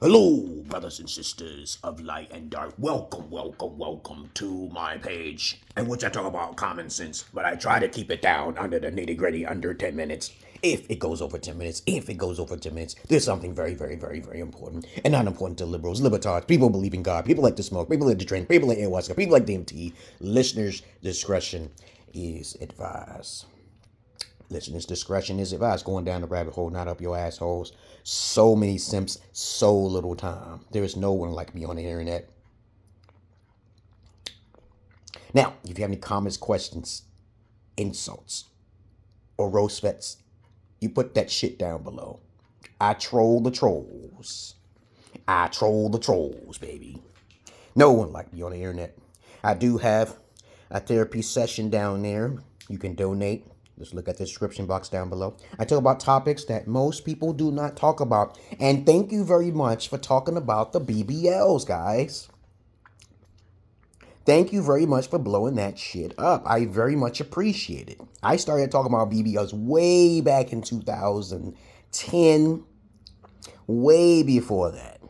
Hello, brothers and sisters of light and dark. Welcome to my page, in which I talk about common sense, but I try to keep it down under the nitty gritty, under 10 minutes. If it goes over 10 minutes, there's something very important, and not important to liberals, libertards, people who believe in God, people like to smoke, people like to drink, people like ayahuasca, people like DMT. Listeners' discretion is advised. Listeners' discretion is advised. Going down the rabbit hole, not up your assholes. So many simps, so little time. There is no one like me on the internet. Now, if you have any comments, questions, insults, or roast vets, you put that shit down below. I troll the trolls. Baby. No one like me on the internet. I do have a therapy session down there. You can donate. Just look at the description box down below. I talk about topics that most people do not talk about. And thank you very much for talking about the BBLs, guys. Thank you very much for blowing that shit up. I very much appreciate it. I started talking about BBLs way back in 2010. Way before that.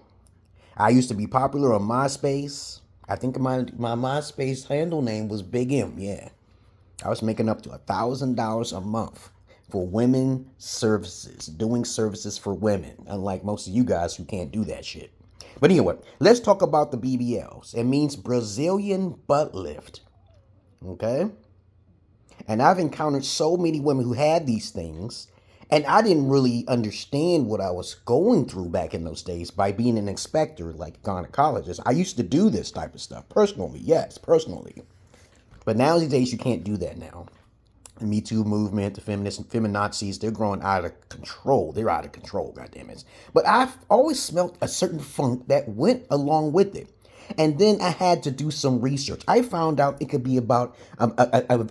I used to be popular on MySpace. I think my MySpace handle name was Big M, yeah. I was making up to $1,000 a month for women services, doing services for women, unlike most of you guys who can't do that shit. But anyway, let's talk about the BBLs. It means Brazilian butt lift, okay? And I've encountered so many women who had these things, and I didn't really understand what I was going through back in those days by being an inspector, like gynecologist. I used to do this type of stuff personally, yes, personally. But nowadays, you can't do that now. The Me Too movement, the feminists and feminazis, they're growing out of control. They're out of control, goddammit. But I've always smelt a certain funk that went along with it. And then I had to do some research. I found out it could be about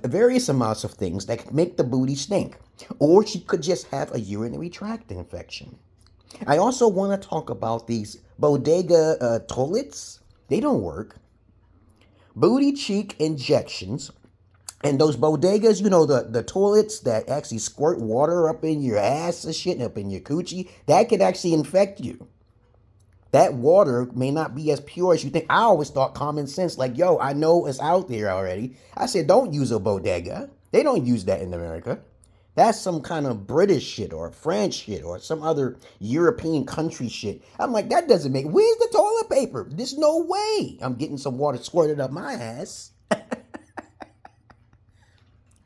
various amounts of things that could make the booty stink. Or she could just have a urinary tract infection. I also want to talk about these bodega toilets. They don't work. Booty cheek injections, and those bodegas, you know, the toilets that actually squirt water up in your ass and shit, up in your coochie, that could actually infect you. That water may not be as pure as you think. I always thought common sense, like, yo, I know it's out there already. I said, don't use a bodega. They don't use that in America. That's some kind of British shit or French shit or some other European country shit. I'm like, that doesn't make... Where's the toilet paper? There's no way I'm getting some water squirted up my ass.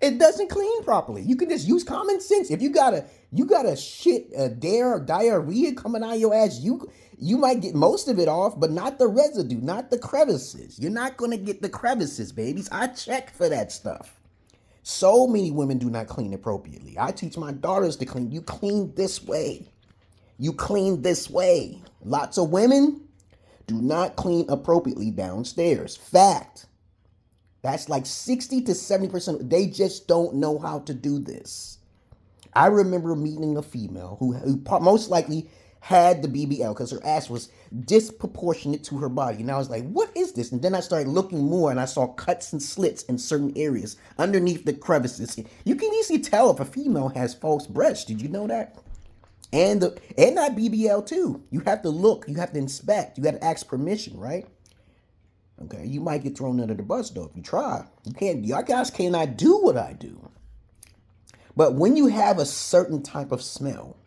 It doesn't clean properly. You can just use common sense. If you got a shit, diarrhea coming out of your ass, you might get most of it off, but not the residue, not the crevices. You're not going to get the crevices, babies. I check for that stuff. So many women do not clean appropriately. I teach my daughters to clean. You clean this way. You clean this way. Lots of women do not clean appropriately downstairs. Fact. That's like 60 to 70%. They just don't know how to do this. I remember meeting a female who most likely had the BBL because her ass was disproportionate to her body. And I was like, what is this? And then I started looking more and I saw cuts and slits in certain areas underneath the crevices. You can easily tell if a female has false breasts. Did you know that? And that BBL too. You have to look. You have to inspect. You got to ask permission, right? Okay, you might get thrown under the bus though if you try. You can't. Y'all guys cannot do what I do. But when you have a certain type of smell,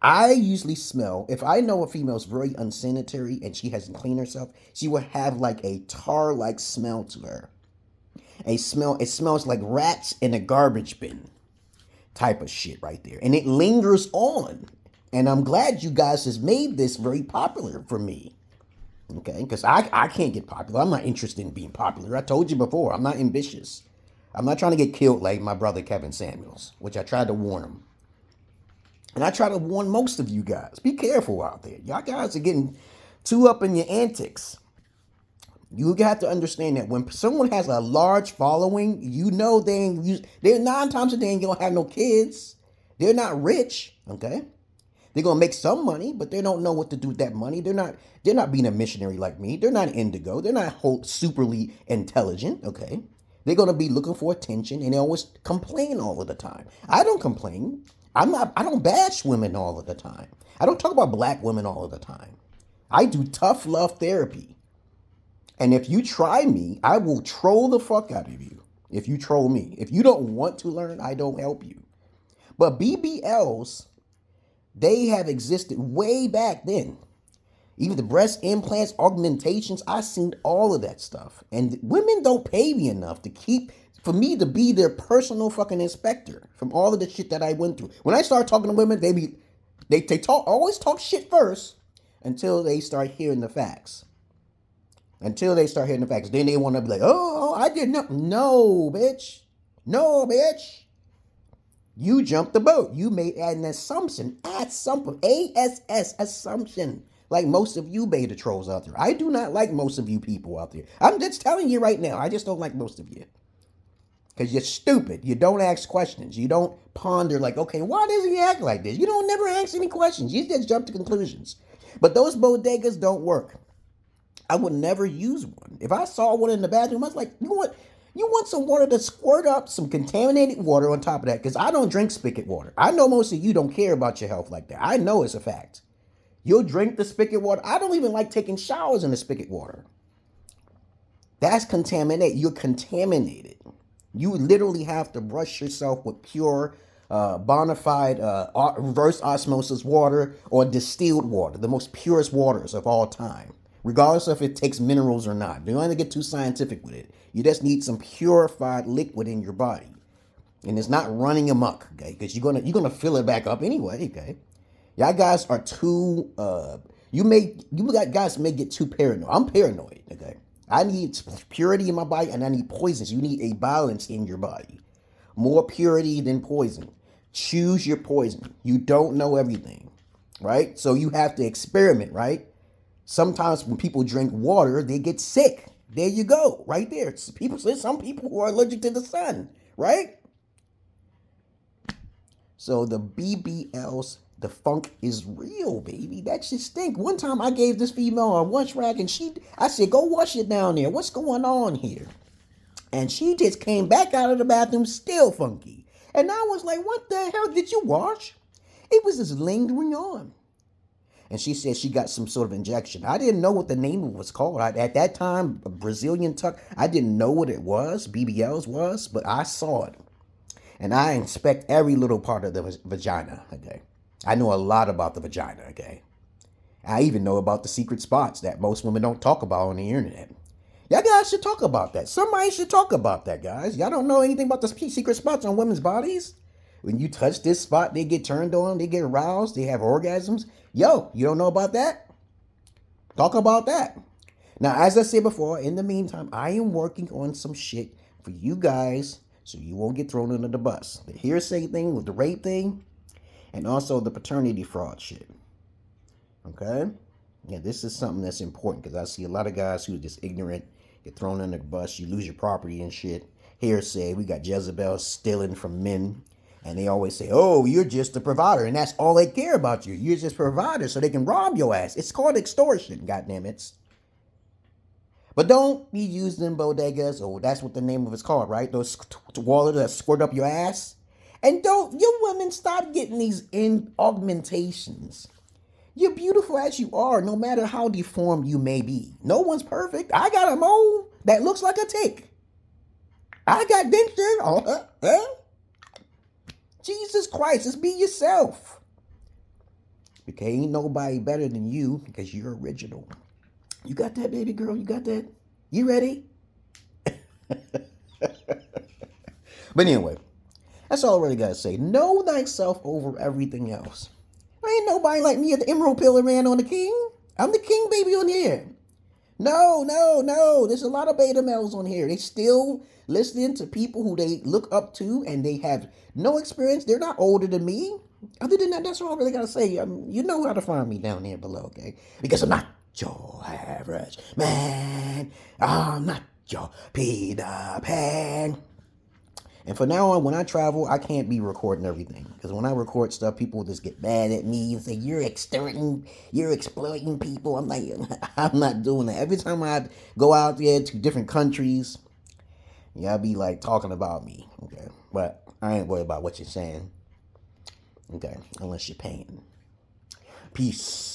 I usually smell, if I know a female is very unsanitary and she hasn't cleaned herself, she will have like a tar-like smell to her. It smells like rats in a garbage bin type of shit right there. And it lingers on. And I'm glad you guys has made this very popular for me. Okay, because I can't get popular. I'm not interested in being popular. I told you before, I'm not ambitious. I'm not trying to get killed like my brother Kevin Samuels, which I tried to warn him. And I try to warn most of you guys. Be careful out there. Y'all guys are getting too up in your antics. You got to understand that when someone has a large following, you know they're 9 times a day ain't gonna have no kids. They're not rich, okay? They're gonna make some money, but they don't know what to do with that money. They're not being a missionary like me. They're not indigo. They're not superly intelligent, okay? They're gonna be looking for attention and they always complain all of the time. I don't complain. I don't bash women all of the time. I don't talk about black women all of the time. I do tough love therapy. And if you try me, I will troll the fuck out of you. If you troll me. If you don't want to learn, I don't help you. But BBLs, they have existed way back then. Even the breast implants, augmentations, I've seen all of that stuff. And women don't pay me enough for me to be their personal fucking inspector from all of the shit that I went through. When I start talking to women, they always talk shit first until they start hearing the facts. Then they want to be like, oh, I didn't know. No, bitch. You jumped the boat. You made an assumption. Assumption. Like most of you beta trolls out there. I do not like most of you people out there. I'm just telling you right now. I just don't like most of you. Because you're stupid. You don't ask questions. You don't ponder like, okay, why does he act like this? You don't never ask any questions. You just jump to conclusions. But those bodegas don't work. I would never use one. If I saw one in the bathroom, I was like, you want some water to squirt up some contaminated water on top of that? Because I don't drink spigot water. I know most of you don't care about your health like that. I know it's a fact. You'll drink the spigot water. I don't even like taking showers in the spigot water. That's contaminated. You're contaminated. You literally have to brush yourself with pure, bona fide, reverse osmosis water or distilled water, the most purest waters of all time. Regardless of if it takes minerals or not. You don't have to get too scientific with it. You just need some purified liquid in your body. And it's not running amok, okay? Because you're gonna fill it back up anyway, okay? Y'all guys are too guys may get too paranoid. I'm paranoid, okay? I need purity in my body and I need poisons. You need a balance in your body. More purity than poison. Choose your poison. You don't know everything, right? So you have to experiment, right? Sometimes when people drink water, they get sick. There you go, right there. There's some people who are allergic to the sun, right? So the BBLs, the funk is real, baby. That shit stink. One time I gave this female a wash rag and I said, go wash it down there. What's going on here? And she just came back out of the bathroom still funky. And I was like, what the hell did you wash? It was just lingering on. And she said she got some sort of injection. I didn't know what the name was called. At that time, a Brazilian tuck, I didn't know what it was, BBLs was, but I saw it. And I inspect every little part of the vagina, okay? I know a lot about the vagina, okay? I even know about the secret spots that most women don't talk about on the internet. Y'all guys should talk about that. Somebody should talk about that, guys. Y'all don't know anything about the secret spots on women's bodies? When you touch this spot, they get turned on, they get aroused, they have orgasms. Yo, you don't know about that? Talk about that. Now, as I said before, in the meantime, I am working on some shit for you guys so you won't get thrown under the bus. The hearsay thing with the rape thing and also the paternity fraud shit. Okay? Yeah, this is something that's important because I see a lot of guys who are just ignorant, get thrown under the bus, you lose your property and shit. Hearsay, we got Jezebel stealing from men. And they always say, oh, you're just a provider. And that's all they care about you. You're just a provider so they can rob your ass. It's called extortion, goddammit. But don't be using them bodegas. Oh, that's what the name of it's called, right? Those waters that squirt up your ass. And you women stop getting these augmentations. You're beautiful as you are, no matter how deformed you may be. No one's perfect. I got a mole that looks like a tick. I got dentures. Jesus Christ, just be yourself. Okay, ain't nobody better than you because you're original. You got that, baby girl? You got that? You ready? But anyway, that's all I really got to say. Know thyself over everything else. Ain't nobody like me at the Emerald Pillar Man on the king. I'm the king, baby, on here. No. There's a lot of beta males on here. They still listening to people who they look up to and they have no experience. They're not older than me. Other than that, that's all I really got to say. You know how to find me down there below, okay? Because I'm not your average man. I'm not your Peter Pan. And from now on, when I travel, I can't be recording everything. Because when I record stuff, people just get mad at me and say, you're exploiting people. I'm like, I'm not doing that. Every time I go out there to different countries, y'all be like talking about me. Okay. But I ain't worried about what you're saying. Okay. Unless you're paying. Peace.